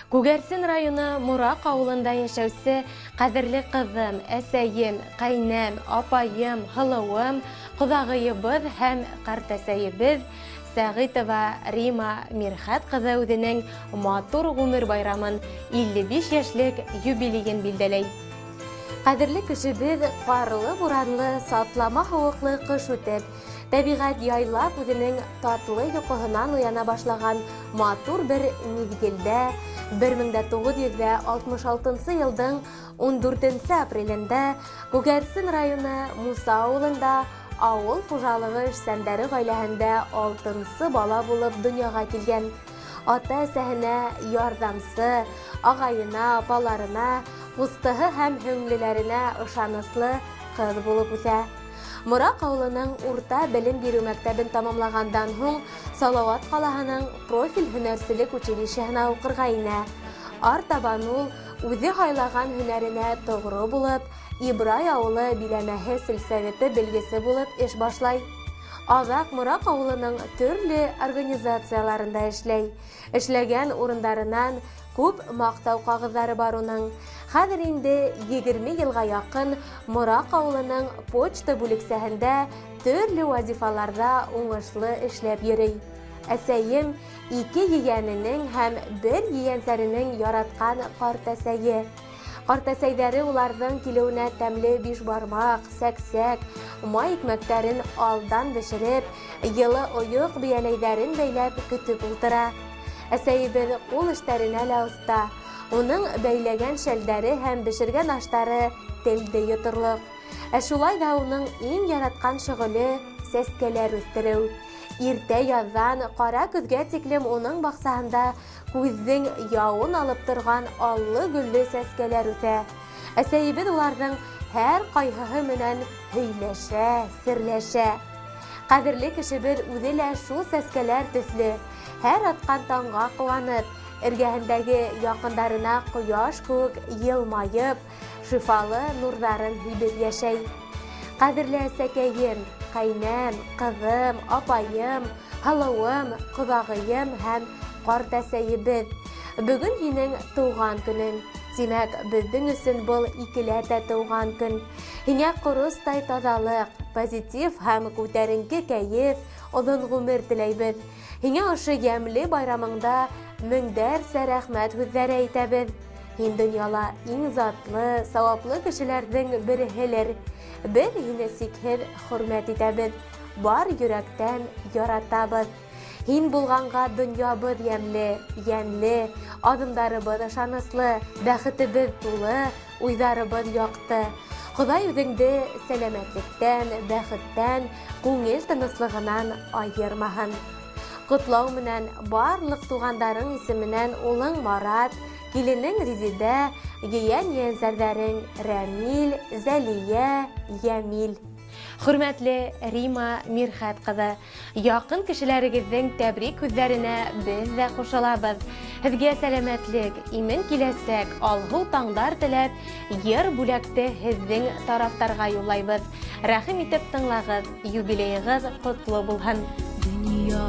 Күгәрсен районы Мурак авылында яшәүсе кадерле кызым, әсәем, кайнам, апайым, һылыуым, кодагыебыз һәм картәсәебез Сәгыйтова Рима Мирхәт кызы үзенең матур гомер байрамын 55 яшьлек юбилейын билдәләй. Кадерле кешебез карлы, буранлы, сатлама һавыклы кыш үтеп, табигать яйлап үзенең татлы йокыһынан уяна башлаган матур бер мизгелдә 1966 елдың 14 апрелендә Күгәрсен районы Муса авылында авыл хуҗалыгы эшчәннәре гаиләһендә 6нчы бала булып дөньяга килгән. Ата-әсәһенә ярдәмчы, агайына, апаларына, устыһы һәм һеңлеләренә ышанычлы кыз булып үсә. Мурак авылының урта белем бирү мәктәбен тамамлагандан һуң Салават калаһының профиль һөнәрчелек училищеһына укырга инә. Артабан ул үзе хайлаган һөнәренә тогры булып, Ибрай авылы биләмәһе сельсоветы белгесе булып эш башлай. Азак Мурак авылының төрле организацияларында эшләй. Эшләгән урындарынан күп мактау кагызлары бар уның. Хәзер инде 20 елга якын Мурак авылының почта бүлексәһендә төрле вазифаларда уңышлы эшләп йөри. Әсәем 2 егәненең һәм 1 егәнсәренең яраткан картәсәе. Картәсәйләре уларның килүенә тәмле бишбармак, сәксәк, май икмәктәрен алдан бешереп, йылы оек бияләйләрен бәйләп көтеп утыра. Әсәебез кул эшләренә лә оста. Уның бәйләгән шәлдәре һәм бешергән аштары телде йотырлык. Шулай да уның иң яраткан шөгыле сәскәләр үстерү. Иртә яздан кара көзгә тиклем уның баксаһында күзнең яуын алып торган аллы-гөлле сәскәләр үсә. Әсәебез уларның һәр кайһыһы менән һөйләшә, серләшә. Кадерле кешебез үзе лә шул сәскәләр төсле, һәр аткан таңга куанып, эргәһендәге якындарына кояш күк йылмаеп, шифалы нурларын һибеп яшәй. Кадерле әсәкәем, кайнам, кызым, апайым, һылыуым, кодагыем һәм картәсәебез. Бүген һинең туган көнең. Димәк, безнең өчен был икеләтә туган көн. Һиңә корыстай тазалык, позитив һәм күтәренке кәеф, озын гомер теләйбез. Һиңә ошы ямьле байрамыңда меңдәрсә рәхмәт һүзләре әйтәбез. Һин дөньяла иң затлы, саваплы кешеләрнең береһелер. Без һине сикһез хөрмәт итәбез. Бар йөрәктән яратабыз. Һин булганга дөньябыз ямьле, йәнле, адымдарыбыз ышанычлы, бәхетебез тулы, уйдарыбыз якты. Ходай үзеңде сәламәтлектән, бәхеттән, күңел тынычлыгынан айырмаһын. Котлау менән барлык тугандарың исеменнән улың Марат, киленең Резидә, егән-егәнсәрләрең Рәмил, Зәлия, Ямил. Хөрмәтле Рима Мирхәт кызы, якын кешеләрегезнең тәбрик күзләренә без дә кушылабыз. Һезгә сәламәтлек, имен киләсәк, алгы таңдар теләп, йыр бүләкте һезнең тарафтарга юллайбыз. Рәхим итеп тыңлагыз, юбилейгыз котлы булһын. Дөнья